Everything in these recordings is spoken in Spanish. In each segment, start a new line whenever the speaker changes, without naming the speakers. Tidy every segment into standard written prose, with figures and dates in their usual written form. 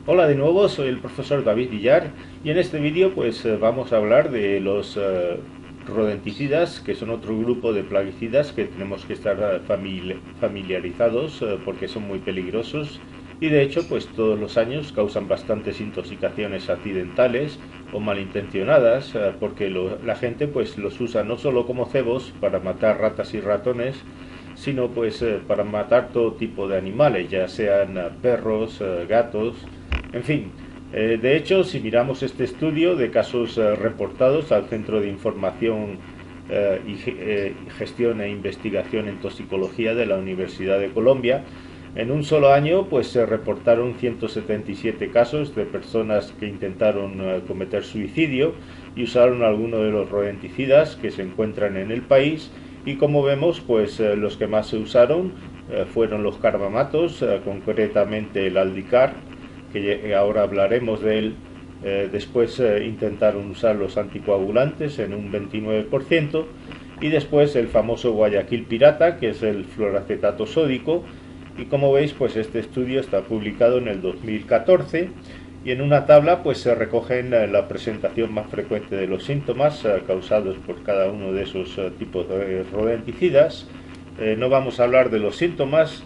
Hola de nuevo, soy el profesor David Villar y en este vídeo pues vamos a hablar de los rodenticidas, que son otro grupo de plaguicidas que tenemos que estar familiarizados porque son muy peligrosos y de hecho pues todos los años causan bastantes intoxicaciones accidentales o malintencionadas porque la gente pues los usa no solo como cebos para matar ratas y ratones, sino pues para matar todo tipo de animales, ya sean perros, gatos, en fin. De hecho, si miramos este estudio de casos reportados al Centro de Información Gestión e Investigación en Toxicología de la Universidad de Colombia, en un solo año pues se reportaron 177 casos de personas que intentaron cometer suicidio y usaron alguno de los rodenticidas que se encuentran en el país, y como vemos pues los que más se usaron fueron los carbamatos, concretamente el aldicar, que ahora hablaremos de él. Después intentaron usar los anticoagulantes en un 29%, y después el famoso Guayaquil pirata, que es el fluoracetato sódico. Y como veis pues este estudio está publicado en el 2014, y en una tabla pues se recogen la presentación más frecuente de los síntomas causados por cada uno de esos tipos de rodenticidas. No vamos a hablar de los síntomas,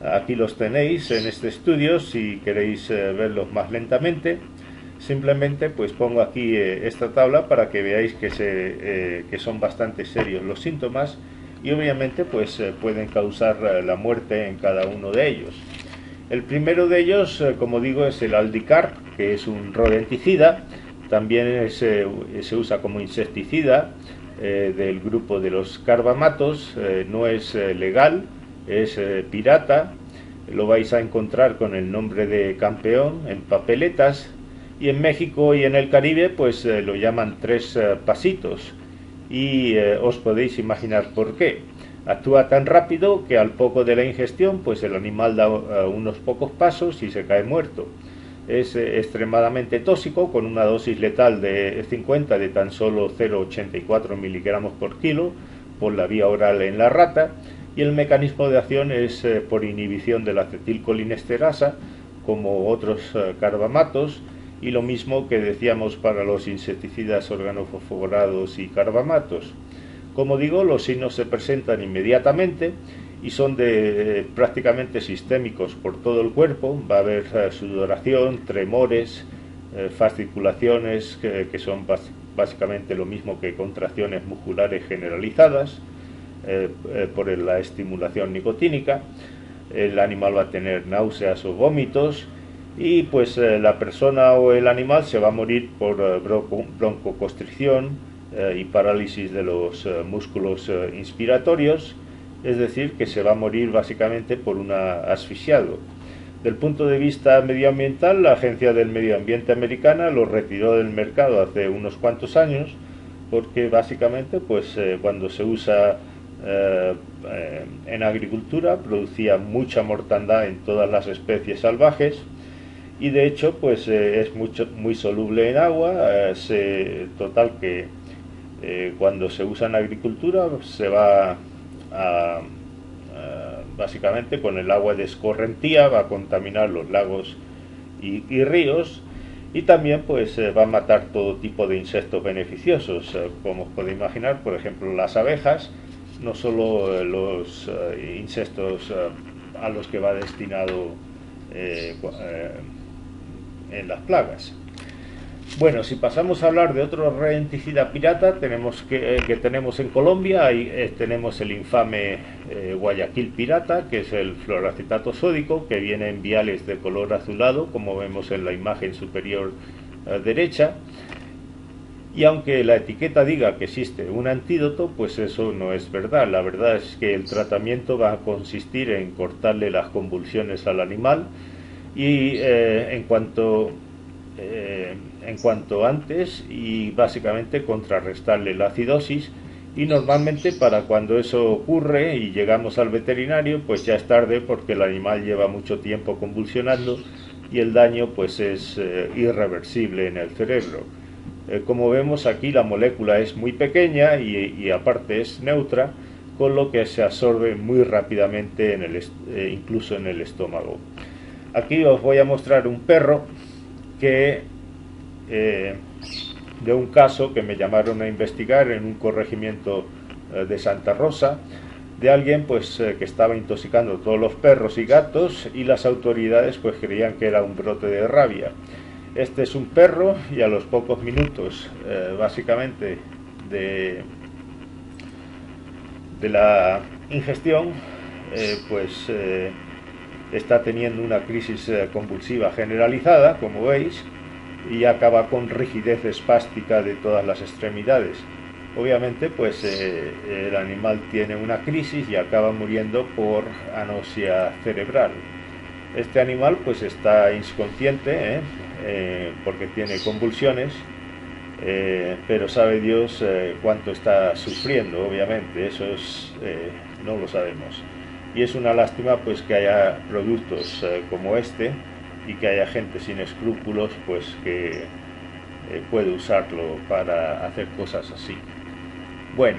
aquí los tenéis en este estudio si queréis verlos más lentamente. Simplemente pues pongo aquí esta tabla para que veáis que son bastante serios los síntomas, y obviamente pues pueden causar la muerte en cada uno de ellos. El primero de ellos, como digo, es el aldicar, que es un rodenticida. También se usa como insecticida del grupo de los carbamatos. No es legal, es pirata. Lo vais a encontrar con el nombre de campeón en papeletas, y en México y en el Caribe pues lo llaman tres pasitos, y os podéis imaginar por qué. Actúa tan rápido que al poco de la ingestión pues el animal da unos pocos pasos y se cae muerto. Es extremadamente tóxico, con una dosis letal de 50 de tan solo 0,84 miligramos por kilo por la vía oral en la rata, y el mecanismo de acción es por inhibición de la acetilcolinesterasa, como otros carbamatos, y lo mismo que decíamos para los insecticidas organofosforados y carbamatos. Como digo, los signos se presentan inmediatamente y son prácticamente sistémicos por todo el cuerpo. Va a haber sudoración, tremores, fasciculaciones, que son básicamente lo mismo que contracciones musculares generalizadas por la estimulación nicotínica. El animal va a tener náuseas o vómitos, y pues la persona o el animal se va a morir por broncoconstricción y parálisis de los músculos inspiratorios, es decir, que se va a morir básicamente por un asfixiado. Del punto de vista medioambiental, la Agencia del Medio Ambiente americana lo retiró del mercado hace unos cuantos años, porque básicamente pues cuando se usa en agricultura producía mucha mortandad en todas las especies salvajes, y de hecho pues es muy soluble en agua. Total que cuando se usa en agricultura se va básicamente con el agua de escorrentía, va a contaminar los lagos y ríos, y también pues va a matar todo tipo de insectos beneficiosos, como os podéis imaginar, por ejemplo las abejas, no solo los insectos a los que va destinado en las plagas. Bueno, si pasamos a hablar de otro rodenticida pirata, que tenemos en Colombia, ahí tenemos el infame Guayaquil pirata, que es el fluoracetato sódico, que viene en viales de color azulado, como vemos en la imagen superior derecha. Y aunque la etiqueta diga que existe un antídoto, pues eso no es verdad. La verdad es que el tratamiento va a consistir en cortarle las convulsiones al animal, y en cuanto antes, y básicamente contrarrestarle la acidosis. Y normalmente para cuando eso ocurre y llegamos al veterinario pues ya es tarde, porque el animal lleva mucho tiempo convulsionando y el daño pues es irreversible en el cerebro. Como vemos aquí, la molécula es muy pequeña y aparte es neutra, con lo que se absorbe muy rápidamente incluso en el estómago. Aquí os voy a mostrar un perro que de un caso que me llamaron a investigar en un corregimiento de Santa Rosa, de alguien pues que estaba intoxicando todos los perros y gatos, y las autoridades pues creían que era un brote de rabia. Este es un perro y a los pocos minutos básicamente de la ingestión está teniendo una crisis convulsiva generalizada, como veis, y acaba con rigidez espástica de todas las extremidades. Obviamente pues el animal tiene una crisis y acaba muriendo por anoxia cerebral. Este animal pues está inconsciente porque tiene convulsiones, pero sabe Dios cuánto está sufriendo. Obviamente eso no lo sabemos, y es una lástima pues que haya productos como este, y que haya gente sin escrúpulos pues que puede usarlo para hacer cosas así. Bueno,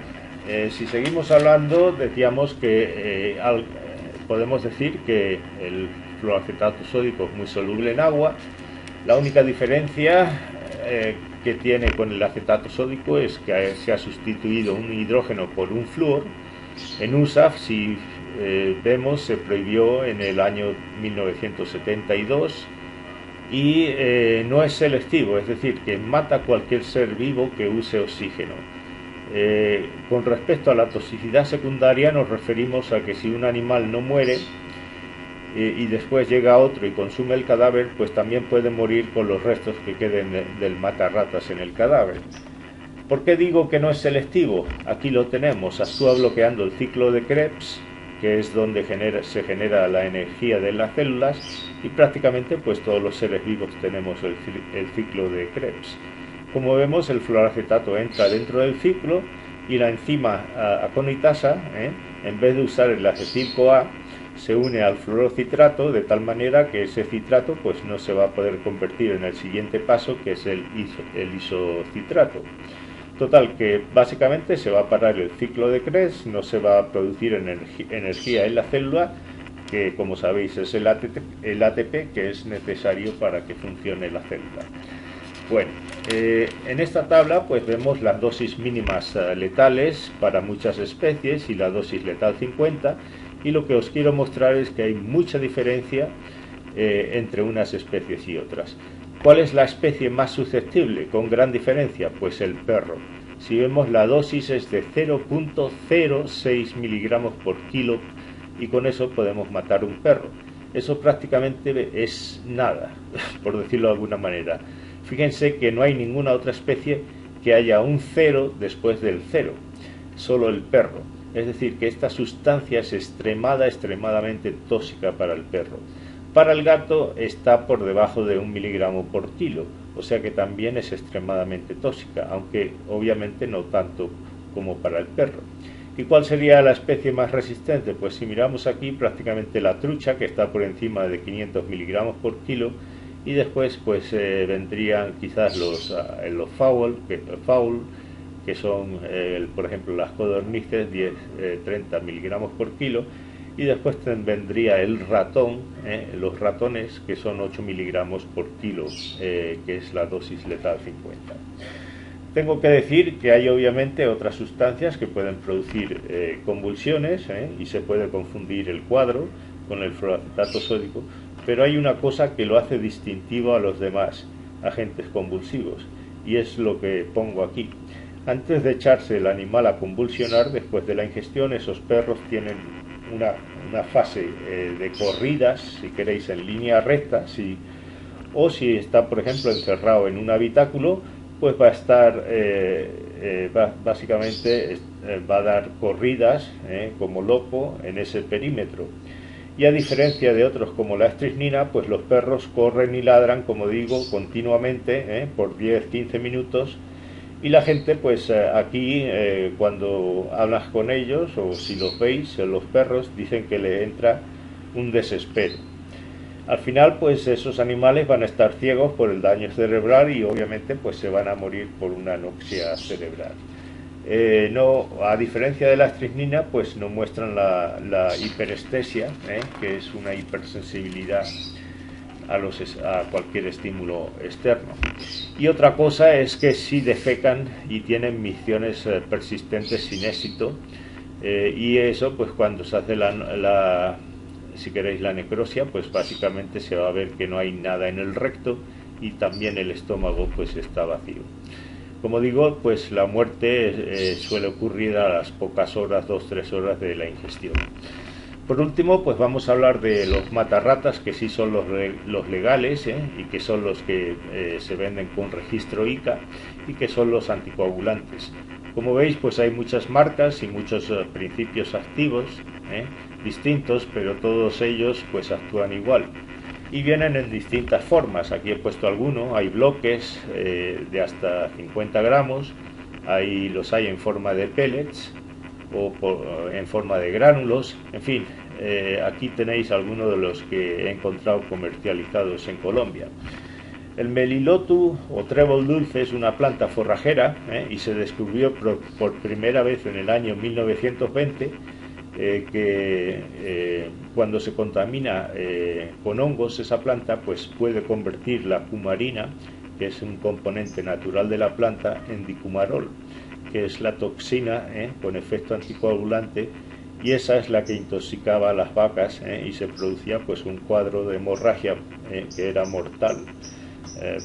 si seguimos hablando, decíamos que podemos decir que el fluoracetato sódico es muy soluble en agua. La única diferencia que tiene con el acetato sódico es que se ha sustituido un hidrógeno por un flúor. En USAF, si vemos, se prohibió en el año 1972 y no es selectivo, es decir, que mata a cualquier ser vivo que use oxígeno. Con respecto a la toxicidad secundaria, nos referimos a que si un animal no muere y después llega otro y consume el cadáver, pues también puede morir con los restos que queden del matarratas en el cadáver. ¿Por qué digo que no es selectivo? Aquí lo tenemos, actúa bloqueando el ciclo de Krebs, que es donde se genera la energía de las células, y prácticamente pues todos los seres vivos tenemos el ciclo de Krebs. Como vemos, el fluoracetato entra dentro del ciclo, y la enzima aconitasa, en vez de usar el acetil-CoA, se une al fluorocitrato, de tal manera que ese citrato pues no se va a poder convertir en el siguiente paso, que es el isocitrato. Total, que básicamente se va a parar el ciclo de Krebs, no se va a producir energía en la célula, que como sabéis es el ATP que es necesario para que funcione la célula. Bueno, en esta tabla pues vemos las dosis mínimas letales para muchas especies y la dosis letal 50, y lo que os quiero mostrar es que hay mucha diferencia entre unas especies y otras. ¿Cuál es la especie más susceptible con gran diferencia? Pues el perro. Si vemos, la dosis es de 0,06 miligramos por kilo, y con eso podemos matar un perro. Eso prácticamente es nada, por decirlo de alguna manera. Fíjense que no hay ninguna otra especie que haya un 0 después del 0, solo el perro. Es decir, que esta sustancia es extremadamente tóxica para el perro. Para el gato está por debajo de 1 miligramo por kilo, o sea que también es extremadamente tóxica, aunque obviamente no tanto como para el perro. ¿Y cuál sería la especie más resistente? Pues si miramos aquí, prácticamente la trucha, que está por encima de 500 miligramos por kilo, y después pues vendrían quizás los fowl, que son por ejemplo las codornices, 30 miligramos por kilo, y después vendría el ratón, los ratones, que son 8 miligramos por kilo, que es la dosis letal 50. Tengo que decir que hay obviamente otras sustancias que pueden producir convulsiones, y se puede confundir el cuadro con el fluoracetato sódico, pero hay una cosa que lo hace distintivo a los demás agentes convulsivos, y es lo que pongo aquí. Antes de echarse el animal a convulsionar, después de la ingestión, esos perros tienen una fase de corridas, si queréis, en línea recta, o si está, por ejemplo, encerrado en un habitáculo, pues va a estar, básicamente, va a dar corridas como loco en ese perímetro. Y a diferencia de otros como la estrisnina, pues los perros corren y ladran, como digo, continuamente, por 10-15 minutos, y la gente pues aquí cuando hablas con ellos, o si los veis, los perros dicen que le entra un desespero. Al final pues esos animales van a estar ciegos por el daño cerebral, y obviamente pues se van a morir por una anoxia cerebral. No, a diferencia de la estrisnina, pues no muestran la hiperestesia, que es una hipersensibilidad a cualquier estímulo externo. Y otra cosa es que si defecan y tienen micciones persistentes sin éxito, y eso pues cuando se hace si queréis la necropsia, pues básicamente se va a ver que no hay nada en el recto y también el estómago pues está vacío. Como digo, pues la muerte suele ocurrir a las pocas horas, 2-3 horas de la ingestión. Por último, pues vamos a hablar de los matarratas, que sí son los legales, y que son los que se venden con registro ICA, y que son los anticoagulantes. Como veis, pues hay muchas marcas y muchos principios activos distintos, pero todos ellos pues actúan igual. Y vienen en distintas formas. Aquí he puesto algunos. Hay bloques de hasta 50 gramos, los hay en forma de pellets o en forma de gránulos. En fin, aquí tenéis algunos de los que he encontrado comercializados en Colombia. El melilotu o trébol dulce es una planta forrajera y se descubrió por primera vez en el año 1920, que cuando se contamina con hongos esa planta, pues puede convertir la cumarina, que es un componente natural de la planta, en dicumarol, que es la toxina con efecto anticoagulante, y esa es la que intoxicaba a las vacas y se producía pues un cuadro de hemorragia que era mortal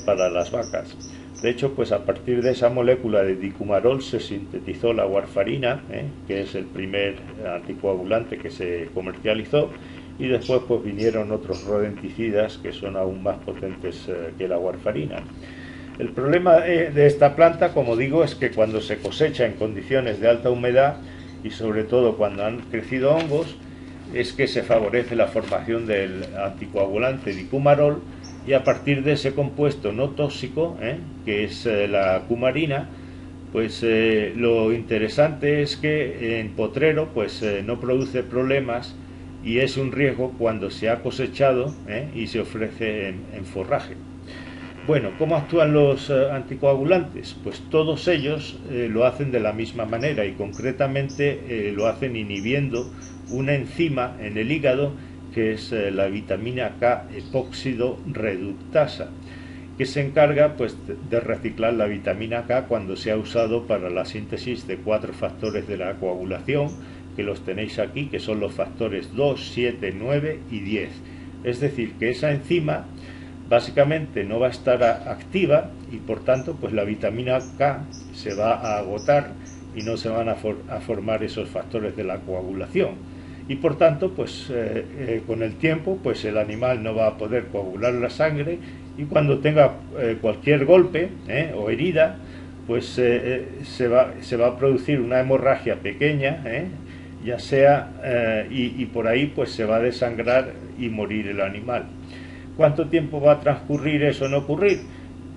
para las vacas. De hecho, pues a partir de esa molécula de dicumarol se sintetizó la warfarina, que es el primer anticoagulante que se comercializó, y después pues vinieron otros rodenticidas que son aún más potentes que la warfarina. El problema de esta planta, como digo, es que cuando se cosecha en condiciones de alta humedad y sobre todo cuando han crecido hongos, es que se favorece la formación del anticoagulante dicumarol, y a partir de ese compuesto no tóxico, que es la cumarina, pues lo interesante es que en potrero pues no produce problemas y es un riesgo cuando se ha cosechado y se ofrece en forraje. Bueno, ¿cómo actúan los anticoagulantes? Pues todos ellos lo hacen de la misma manera, y concretamente lo hacen inhibiendo una enzima en el hígado que es la vitamina K epóxido reductasa, que se encarga pues de reciclar la vitamina K cuando se ha usado para la síntesis de 4 factores de la coagulación, que los tenéis aquí, que son los factores 2, 7, 9 y 10. Es decir, que esa enzima básicamente no va a estar activa y por tanto pues la vitamina K se va a agotar y no se van a formar esos factores de la coagulación. Y por tanto pues con el tiempo pues el animal no va a poder coagular la sangre, y cuando tenga cualquier golpe o herida pues se va a producir una hemorragia pequeña, ya sea y por ahí pues se va a desangrar y morir el animal. ¿Cuánto tiempo va a transcurrir eso no ocurrir?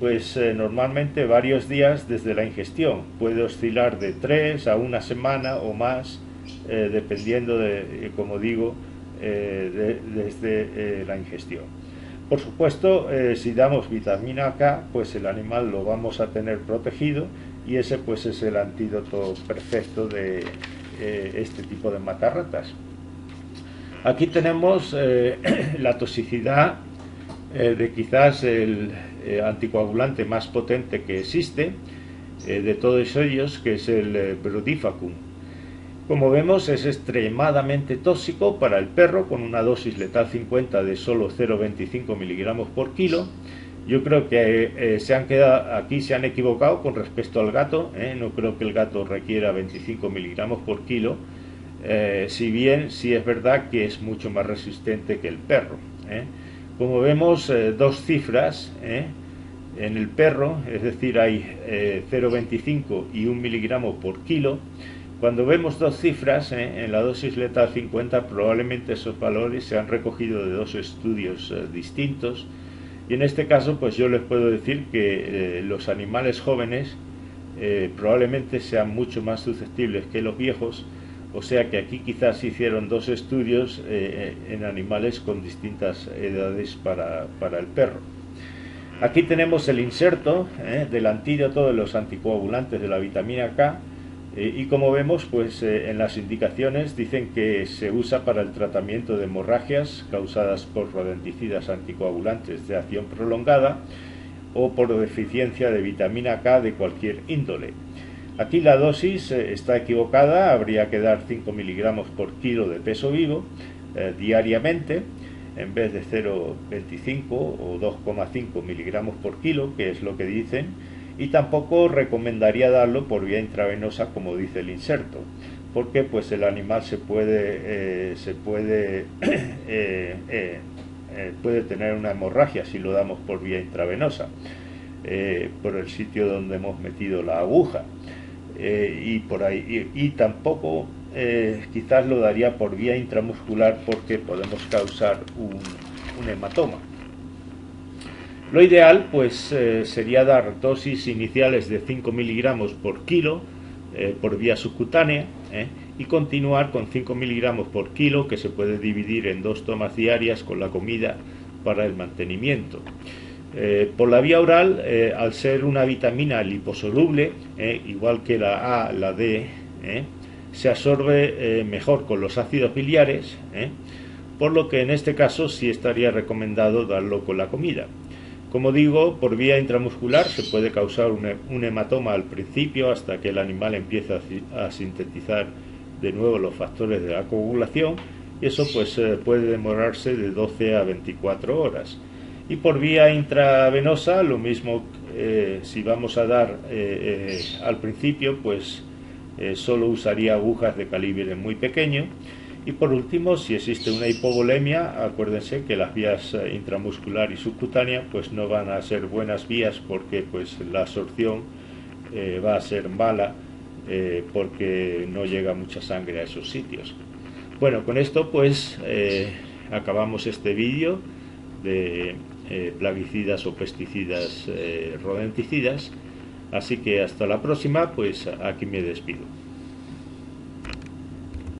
Pues normalmente varios días desde la ingestión. Puede oscilar de 3 a 1 semana o más, dependiendo de, como digo, desde la ingestión. Por supuesto, si damos vitamina K, pues el animal lo vamos a tener protegido, y ese pues es el antídoto perfecto de este tipo de matarratas. Aquí tenemos la toxicidad de quizás el anticoagulante más potente que existe, de todos ellos, que es el Brodifacum. Como vemos, es extremadamente tóxico para el perro, con una dosis letal 50 de solo 0,25 miligramos por kilo. Yo creo que aquí se han equivocado con respecto al gato, no creo que el gato requiera 25 miligramos por kilo, si bien sí es verdad que es mucho más resistente que el perro. Como vemos, dos cifras en el perro, es decir, hay 0,25 y 1 miligramo por kilo. Cuando vemos dos cifras en la dosis letal 50, probablemente esos valores se han recogido de dos estudios distintos, y en este caso pues yo les puedo decir que los animales jóvenes probablemente sean mucho más susceptibles que los viejos, o sea que aquí quizás hicieron dos estudios en animales con distintas edades para el perro. Aquí tenemos el inserto del antídoto de los anticoagulantes de la vitamina K. Y como vemos, pues en las indicaciones dicen que se usa para el tratamiento de hemorragias causadas por rodenticidas anticoagulantes de acción prolongada o por deficiencia de vitamina K de cualquier índole. Aquí la dosis está equivocada, habría que dar 5 miligramos por kilo de peso vivo diariamente, en vez de 0,25 o 2,5 miligramos por kilo, que es lo que dicen, y tampoco recomendaría darlo por vía intravenosa, como dice el inserto, porque pues el animal puede tener una hemorragia si lo damos por vía intravenosa, por el sitio donde hemos metido la aguja, y por ahí, y tampoco quizás lo daría por vía intramuscular, porque podemos causar un hematoma. Lo ideal pues sería dar dosis iniciales de 5 miligramos por kilo por vía subcutánea, y continuar con 5 miligramos por kilo, que se puede dividir en 2 tomas diarias con la comida para el mantenimiento. Por la vía oral, al ser una vitamina liposoluble, igual que la A, la D, se absorbe mejor con los ácidos biliares, por lo que en este caso sí estaría recomendado darlo con la comida. Como digo, por vía intramuscular se puede causar un hematoma al principio, hasta que el animal empieza a sintetizar de nuevo los factores de la coagulación, y eso pues puede demorarse de 12 a 24 horas. Y por vía intravenosa, lo mismo, si vamos a dar al principio, pues solo usaría agujas de calibre muy pequeño. Y por último, si existe una hipovolemia, acuérdense que las vías intramuscular y subcutánea pues no van a ser buenas vías, porque pues la absorción va a ser mala, porque no llega mucha sangre a esos sitios. Bueno, con esto pues acabamos este vídeo de plaguicidas o pesticidas rodenticidas, así que hasta la próxima, pues aquí me despido.